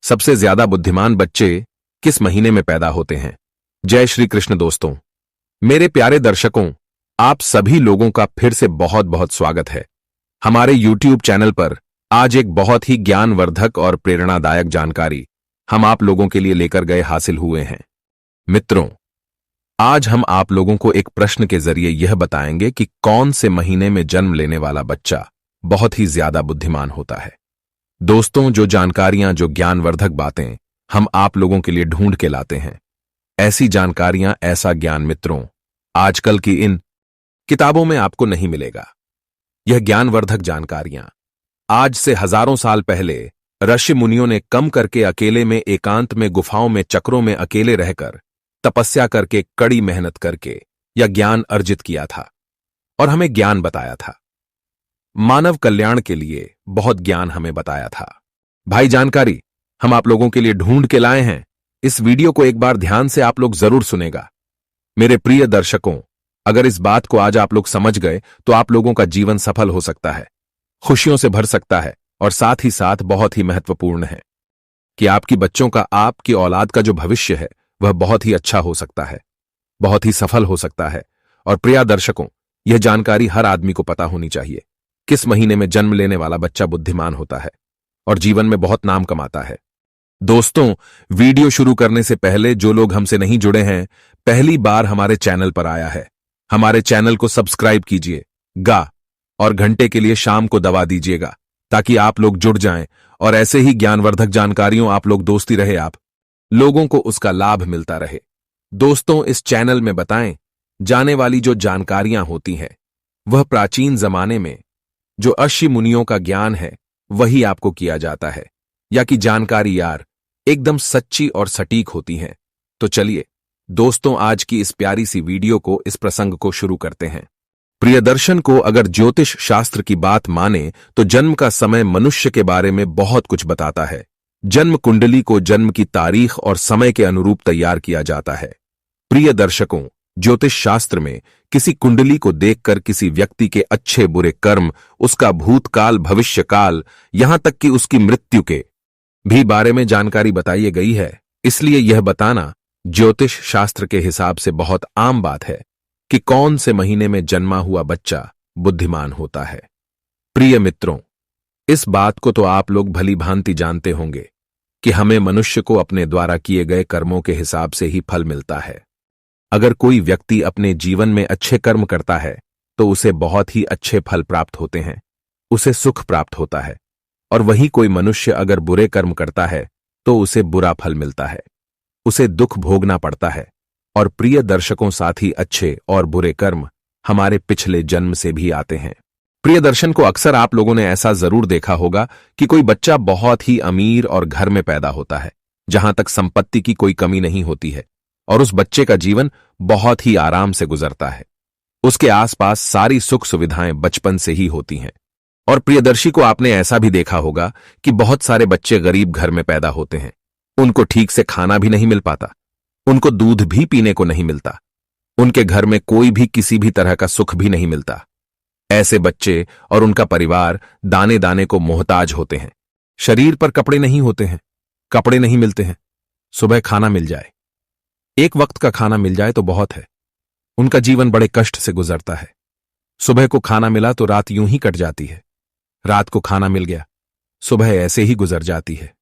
सबसे ज्यादा बुद्धिमान बच्चे किस महीने में पैदा होते हैं? जय श्री कृष्ण दोस्तों, मेरे प्यारे दर्शकों, आप सभी लोगों का फिर से बहुत बहुत स्वागत है। हमारे YouTube चैनल पर आज एक बहुत ही ज्ञानवर्धक और प्रेरणादायक जानकारी हम आप लोगों के लिए लेकर गए हासिल हुए हैं। मित्रों, आज हम आप लोगों को एक प्रश्न के जरिए यह बताएंगे कि कौन से महीने में जन्म लेने वाला बच्चा बहुत ही ज्यादा बुद्धिमान होता है। दोस्तों, जो जानकारियां, जो ज्ञानवर्धक बातें हम आप लोगों के लिए ढूंढ के लाते हैं, ऐसी जानकारियां, ऐसा ज्ञान मित्रों आजकल की इन किताबों में आपको नहीं मिलेगा। यह ज्ञानवर्धक जानकारियां आज से हजारों साल पहले ऋषि मुनियों ने कम करके अकेले में, एकांत में, गुफाओं में, चक्रों में अकेले रहकर, तपस्या करके, कड़ी मेहनत करके यह ज्ञान अर्जित किया था और हमें ज्ञान बताया था। मानव कल्याण के लिए बहुत ज्ञान हमें बताया था। भाई, जानकारी हम आप लोगों के लिए ढूंढ के लाए हैं। इस वीडियो को एक बार ध्यान से आप लोग जरूर सुनेगा। मेरे प्रिय दर्शकों, अगर इस बात को आज आप लोग समझ गए तो आप लोगों का जीवन सफल हो सकता है, खुशियों से भर सकता है और साथ ही साथ बहुत ही महत्वपूर्ण है कि आपकी बच्चों का, आपकी औलाद का जो भविष्य है वह बहुत ही अच्छा हो सकता है, बहुत ही सफल हो सकता है। और प्रिय दर्शकों, यह जानकारी हर आदमी को पता होनी चाहिए। किस महीने में जन्म लेने वाला बच्चा बुद्धिमान होता है और जीवन में बहुत नाम कमाता है। दोस्तों, वीडियो शुरू करने से पहले जो लोग हमसे नहीं जुड़े हैं, पहली बार हमारे चैनल पर आया है, हमारे चैनल को सब्सक्राइब कीजिएगा और घंटे के लिए शाम को दबा दीजिएगा ताकि आप लोग जुड़ जाएं और ऐसे ही ज्ञानवर्धक जानकारियों आप लोग दोस्ती रहे, आप लोगों को उसका लाभ मिलता रहे। दोस्तों, इस चैनल में बताएं जाने वाली जो जानकारियां होती हैं वह प्राचीन जमाने में जो ऋषि मुनियों का ज्ञान है वही आपको किया जाता है, या कि जानकारी यार एकदम सच्ची और सटीक होती हैं। तो चलिए दोस्तों, आज की इस प्यारी सी वीडियो को, इस प्रसंग को शुरू करते हैं। प्रियदर्शन को अगर ज्योतिष शास्त्र की बात माने तो जन्म का समय मनुष्य के बारे में बहुत कुछ बताता है। जन्म कुंडली को जन्म की तारीख और समय के अनुरूप तैयार किया जाता है। प्रिय दर्शकों, ज्योतिष शास्त्र में किसी कुंडली को देखकर किसी व्यक्ति के अच्छे बुरे कर्म, उसका भूतकाल, भविष्यकाल, यहां तक कि उसकी मृत्यु के भी बारे में जानकारी बताई गई है। इसलिए यह बताना ज्योतिष शास्त्र के हिसाब से बहुत आम बात है कि कौन से महीने में जन्मा हुआ बच्चा बुद्धिमान होता है। प्रिय मित्रों, इस बात को तो आप लोग भली भांति जानते होंगे कि हमें मनुष्य को अपने द्वारा किए गए कर्मों के हिसाब से ही फल मिलता है। अगर कोई व्यक्ति अपने जीवन में अच्छे कर्म करता है तो उसे बहुत ही अच्छे फल प्राप्त होते हैं, उसे सुख प्राप्त होता है। और वही कोई मनुष्य अगर बुरे कर्म करता है तो उसे बुरा फल मिलता है, उसे दुख भोगना पड़ता है। और प्रिय दर्शकों, साथ ही अच्छे और बुरे कर्म हमारे पिछले जन्म से भी आते हैं। प्रिय दर्शन को अक्सर आप लोगों ने ऐसा जरूर देखा होगा कि कोई बच्चा बहुत ही अमीर और घर में पैदा होता है जहां तक संपत्ति की कोई कमी नहीं होती है, और उस बच्चे का जीवन बहुत ही आराम से गुजरता है। उसके आसपास सारी सुख सुविधाएं बचपन से ही होती हैं। और प्रियदर्शी को आपने ऐसा भी देखा होगा कि बहुत सारे बच्चे गरीब घर में पैदा होते हैं, उनको ठीक से खाना भी नहीं मिल पाता, उनको दूध भी पीने को नहीं मिलता, उनके घर में कोई भी किसी भी तरह का सुख भी नहीं मिलता। ऐसे बच्चे और उनका परिवार दाने दाने को मोहताज होते हैं। शरीर पर कपड़े नहीं होते हैं, कपड़े नहीं मिलते हैं, सुबह खाना मिल जाए, एक वक्त का खाना मिल जाए तो बहुत है। उनका जीवन बड़े कष्ट से गुजरता है। सुबह को खाना मिला तो रात यूं ही कट जाती है, रात को खाना मिल गया, सुबह ऐसे ही गुजर जाती है।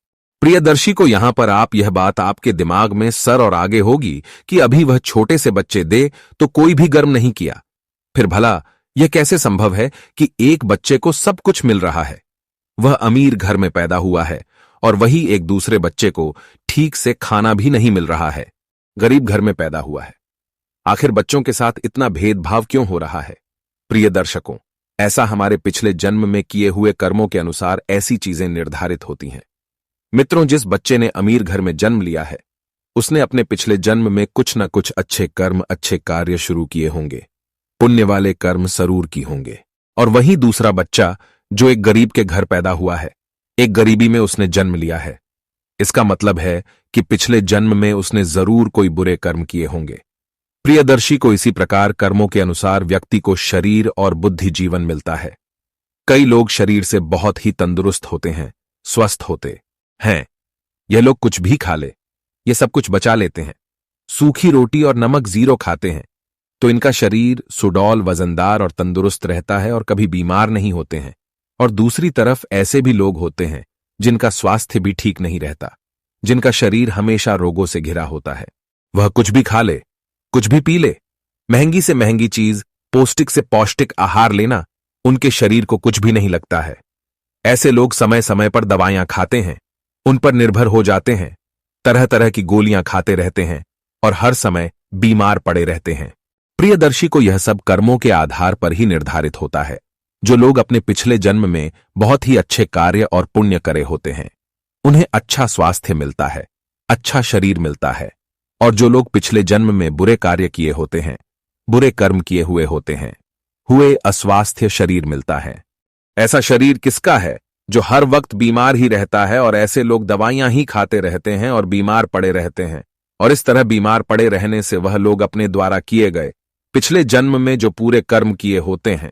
प्रियदर्शी को यहां पर आप यह बात आपके दिमाग में सर और आगे होगी कि अभी वह छोटे से बच्चे दे तो कोई भी गर्म नहीं किया, फिर भला यह कैसे संभव है कि एक बच्चे को सब कुछ मिल रहा है, वह अमीर घर में पैदा हुआ है, और वही एक दूसरे बच्चे को ठीक से खाना भी नहीं मिल रहा है, गरीब घर में पैदा हुआ है। आखिर बच्चों के साथ इतना भेदभाव क्यों हो रहा है? प्रिय दर्शकों, ऐसा हमारे पिछले जन्म में किए हुए कर्मों के अनुसार ऐसी चीजें निर्धारित होती हैं। मित्रों, जिस बच्चे ने अमीर घर में जन्म लिया है उसने अपने पिछले जन्म में कुछ न कुछ अच्छे कर्म, अच्छे कार्य शुरू किए होंगे, पुण्य वाले कर्म जरूर की होंगे। और वहीं दूसरा बच्चा जो एक गरीब के घर पैदा हुआ है, एक गरीबी में उसने जन्म लिया है, इसका मतलब है कि पिछले जन्म में उसने जरूर कोई बुरे कर्म किए होंगे। प्रियदर्शी को इसी प्रकार कर्मों के अनुसार व्यक्ति को शरीर और बुद्धि जीवन मिलता है। कई लोग शरीर से बहुत ही तंदुरुस्त होते हैं, स्वस्थ होते हैं, यह लोग कुछ भी खा ले, ये सब कुछ बचा लेते हैं। सूखी रोटी और नमक जीरो खाते हैं, तो इनका शरीर सुडौल, वजनदार और तंदुरुस्त रहता है और कभी बीमार नहीं होते हैं। और दूसरी तरफ ऐसे भी लोग होते हैं जिनका स्वास्थ्य भी ठीक नहीं रहता, जिनका शरीर हमेशा रोगों से घिरा होता है। वह कुछ भी खा ले, कुछ भी पी ले, महंगी से महंगी चीज, पौष्टिक से पौष्टिक आहार लेना उनके शरीर को कुछ भी नहीं लगता है। ऐसे लोग समय समय पर दवाइयां खाते हैं, उन पर निर्भर हो जाते हैं, तरह तरह की गोलियां खाते रहते हैं और हर समय बीमार पड़े रहते हैं। प्रियदर्शी को यह सब कर्मों के आधार पर ही निर्धारित होता है। जो लोग अपने पिछले जन्म में बहुत ही अच्छे कार्य और पुण्य करे होते हैं, उन्हें अच्छा स्वास्थ्य मिलता है, अच्छा शरीर मिलता है। और जो लोग पिछले जन्म में बुरे कार्य किए होते हैं, बुरे कर्म किए हुए होते हैं, हुए अस्वास्थ्य शरीर मिलता है। ऐसा शरीर किसका है जो हर वक्त बीमार ही रहता है? और ऐसे लोग दवाइयां ही खाते रहते हैं और बीमार पड़े रहते हैं। और इस तरह बीमार पड़े रहने से वह लोग अपने द्वारा किए गए पिछले जन्म में जो पूरे कर्म किए होते हैं,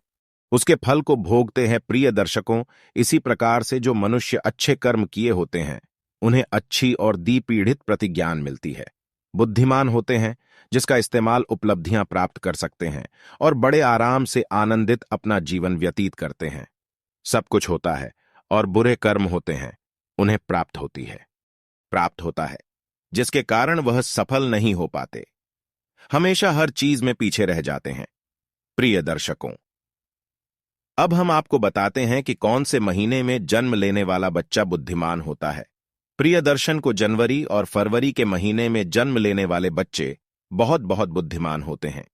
उसके फल को भोगते हैं। प्रिय दर्शकों, इसी प्रकार से जो मनुष्य अच्छे कर्म किए होते हैं, उन्हें अच्छी और दीपीड़ित प्रतिज्ञान मिलती है। बुद्धिमान होते हैं, जिसका इस्तेमाल उपलब्धियां प्राप्त कर सकते हैं और बड़े आराम से आनंदित अपना जीवन व्यतीत करते हैं। सब कुछ होता है और बुरे कर्म होते हैं, उन्हें प्राप्त होता है, जिसके कारण वह सफल नहीं हो पाते, हमेशा हर चीज में पीछे रह जाते हैं। प्रिय दर्शकों, अब हम आपको बताते हैं कि कौन से महीने में जन्म लेने वाला बच्चा बुद्धिमान होता है। प्रियदर्शन को जनवरी और फरवरी के महीने में जन्म लेने वाले बच्चे बहुत बहुत बुद्धिमान होते हैं।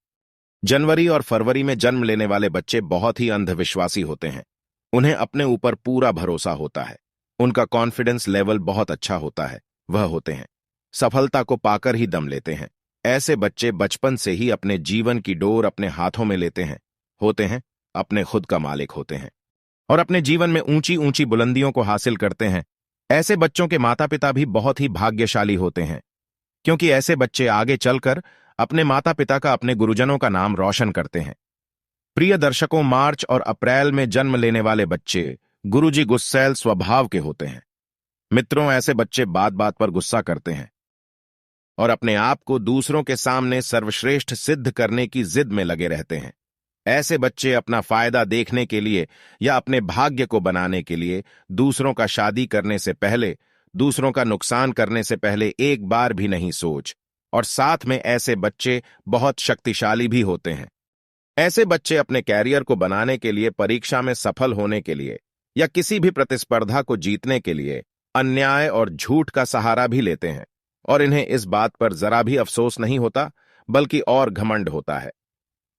जनवरी और फरवरी में जन्म लेने वाले बच्चे बहुत ही अंधविश्वासी होते हैं। उन्हें अपने ऊपर पूरा भरोसा होता है, उनका कॉन्फिडेंस लेवल बहुत अच्छा होता है। वह होते हैं सफलता को पाकर ही दम लेते हैं। ऐसे बच्चे बचपन से ही अपने जीवन की डोर अपने हाथों में लेते हैं, होते हैं अपने खुद का मालिक होते हैं और अपने जीवन में ऊंची ऊंची बुलंदियों को हासिल करते हैं। ऐसे बच्चों के माता पिता भी बहुत ही भाग्यशाली होते हैं, क्योंकि ऐसे बच्चे आगे चलकर अपने माता पिता का, अपने गुरुजनों का नाम रोशन करते हैं। प्रिय दर्शकों, मार्च और अप्रैल में जन्म लेने वाले बच्चे गुरुजी गुस्सैल स्वभाव के होते हैं। मित्रों, ऐसे बच्चे बात बात पर गुस्सा करते हैं और अपने आप को दूसरों के सामने सर्वश्रेष्ठ सिद्ध करने की जिद में लगे रहते हैं। ऐसे बच्चे अपना फायदा देखने के लिए या अपने भाग्य को बनाने के लिए दूसरों का शादी करने से पहले, दूसरों का नुकसान करने से पहले एक बार भी नहीं सोच। और साथ में ऐसे बच्चे बहुत शक्तिशाली भी होते हैं। ऐसे बच्चे अपने कैरियर को बनाने के लिए, परीक्षा में सफल होने के लिए या किसी भी प्रतिस्पर्धा को जीतने के लिए अन्याय और झूठ का सहारा भी लेते हैं और इन्हें इस बात पर जरा भी अफसोस नहीं होता, बल्कि और घमंड होता है।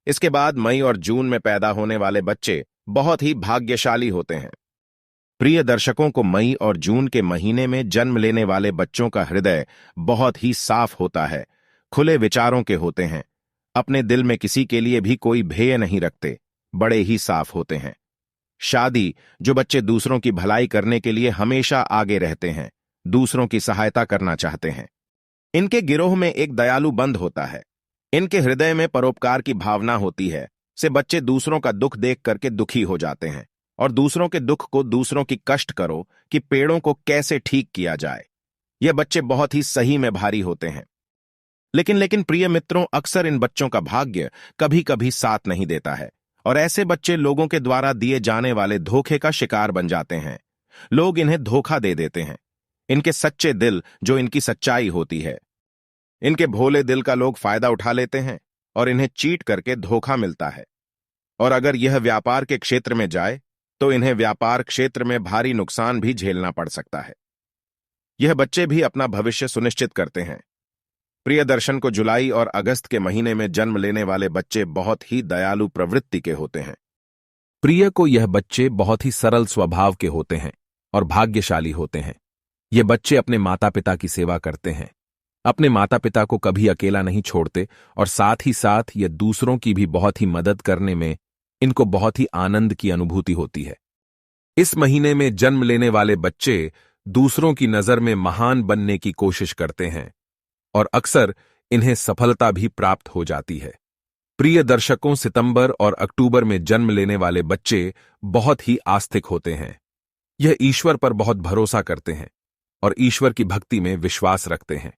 इसके बाद मई और जून में पैदा होने वाले बच्चे बहुत ही भाग्यशाली होते हैं। प्रिय दर्शकों को मई और जून के महीने में जन्म लेने वाले बच्चों का हृदय बहुत ही साफ होता है, खुले विचारों के होते हैं, अपने दिल में किसी के लिए भी कोई भय नहीं रखते, बड़े ही साफ होते हैं। शादी, जो बच्चे दूसरों की भलाई करने के लिए हमेशा आगे रहते हैं, दूसरों की सहायता करना चाहते हैं। इनके गिरोह में एक दयालु बंद होता है, इनके हृदय में परोपकार की भावना होती है। से बच्चे दूसरों का दुख देख करके दुखी हो जाते हैं और दूसरों के दुख को, दूसरों की कष्ट करो कि पेड़ों को कैसे ठीक किया जाए। ये बच्चे बहुत ही सही में भारी होते हैं। लेकिन प्रिय मित्रों, अक्सर इन बच्चों का भाग्य कभी कभी साथ नहीं देता है और ऐसे बच्चे लोगों के द्वारा दिए जाने वाले धोखे का शिकार बन जाते हैं। लोग इन्हें धोखा दे देते हैं। इनके सच्चे दिल, जो इनकी सच्चाई होती है, इनके भोले दिल का लोग फायदा उठा लेते हैं और इन्हें चीट करके धोखा मिलता है। और अगर यह व्यापार के क्षेत्र में जाए तो इन्हें व्यापार क्षेत्र में भारी नुकसान भी झेलना पड़ सकता है। यह बच्चे भी अपना भविष्य सुनिश्चित करते हैं। प्रियदर्शन को जुलाई और अगस्त के महीने में जन्म लेने वाले बच्चे बहुत ही दयालु प्रवृत्ति के होते हैं। प्रिय को यह बच्चे बहुत ही सरल स्वभाव के होते हैं और भाग्यशाली होते हैं। ये बच्चे अपने माता पिता की सेवा करते हैं, अपने माता पिता को कभी अकेला नहीं छोड़ते और साथ ही साथ ये दूसरों की भी बहुत ही मदद करने में इनको बहुत ही आनंद की अनुभूति होती है। इस महीने में जन्म लेने वाले बच्चे दूसरों की नजर में महान बनने की कोशिश करते हैं और अक्सर इन्हें सफलता भी प्राप्त हो जाती है। प्रिय दर्शकों, सितंबर और अक्टूबर में जन्म लेने वाले बच्चे बहुत ही आस्तिक होते हैं। यह ईश्वर पर बहुत भरोसा करते हैं और ईश्वर की भक्ति में विश्वास रखते हैं।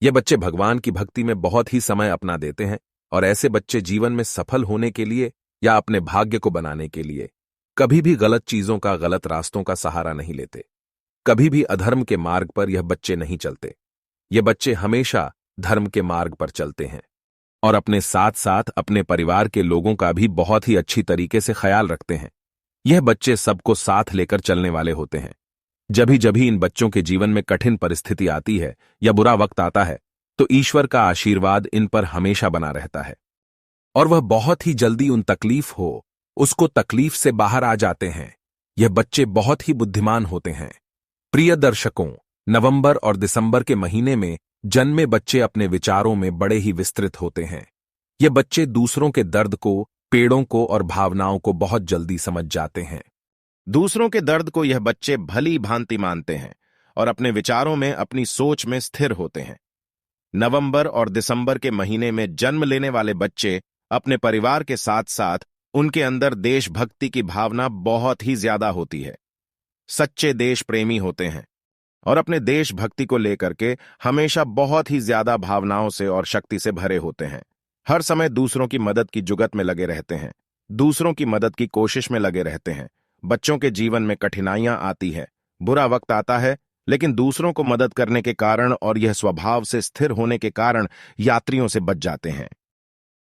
ये बच्चे भगवान की भक्ति में बहुत ही समय अपना देते हैं और ऐसे बच्चे जीवन में सफल होने के लिए या अपने भाग्य को बनाने के लिए कभी भी गलत चीजों का, गलत रास्तों का सहारा नहीं लेते। कभी भी अधर्म के मार्ग पर यह बच्चे नहीं चलते। ये बच्चे हमेशा धर्म के मार्ग पर चलते हैं और अपने साथ साथ अपने परिवार के लोगों का भी बहुत ही अच्छी तरीके से ख्याल रखते हैं। यह बच्चे सबको साथ लेकर चलने वाले होते हैं। जब इन बच्चों के जीवन में कठिन परिस्थिति आती है या बुरा वक्त आता है तो ईश्वर का आशीर्वाद इन पर हमेशा बना रहता है और वह बहुत ही जल्दी उन तकलीफ हो उसको तकलीफ से बाहर आ जाते हैं। यह बच्चे बहुत ही बुद्धिमान होते हैं। प्रिय दर्शकों, नवंबर और दिसंबर के महीने में जन्मे बच्चे अपने विचारों में बड़े ही विस्तृत होते हैं। ये बच्चे दूसरों के दर्द को, पेड़ों को और भावनाओं को बहुत जल्दी समझ जाते हैं। दूसरों के दर्द को यह बच्चे भली भांति मानते हैं और अपने विचारों में, अपनी सोच में स्थिर होते हैं। नवंबर और दिसंबर के महीने में जन्म लेने वाले बच्चे अपने परिवार के साथ साथ उनके अंदर देशभक्ति की भावना बहुत ही ज्यादा होती है। सच्चे देश प्रेमी होते हैं और अपने देशभक्ति को लेकर के हमेशा बहुत ही ज्यादा भावनाओं से और शक्ति से भरे होते हैं। हर समय दूसरों की मदद की जुगत में लगे रहते हैं, दूसरों की मदद की कोशिश में लगे रहते हैं। बच्चों के जीवन में कठिनाइयां आती है, बुरा वक्त आता है, लेकिन दूसरों को मदद करने के कारण और यह स्वभाव से स्थिर होने के कारण यात्रियों से बच जाते हैं।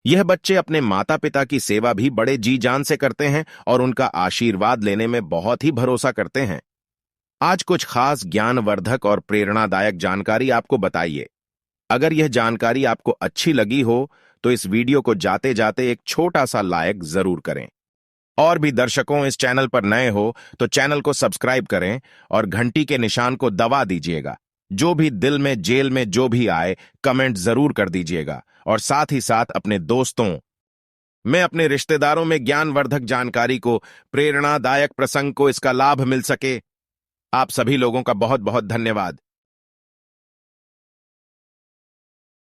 यह बच्चे अपने माता पिता की सेवा भी बड़े जी जान से करते हैं और उनका आशीर्वाद लेने में बहुत ही भरोसा करते हैं। आज कुछ खास ज्ञानवर्धक और प्रेरणादायक जानकारी आपको बताइए। अगर यह जानकारी आपको अच्छी लगी हो तो इस वीडियो को जाते जाते एक छोटा सा लाइक जरूर करें। और भी दर्शकों इस चैनल पर नए हो तो चैनल को सब्सक्राइब करें और घंटी के निशान को दबा दीजिएगा। जो भी दिल में, जेल में जो भी आए कमेंट जरूर कर दीजिएगा और साथ ही साथ अपने दोस्तों में, अपने रिश्तेदारों में ज्ञानवर्धक जानकारी को, प्रेरणादायक प्रसंग को इसका लाभ मिल सके। आप सभी लोगों का बहुत बहुत धन्यवाद।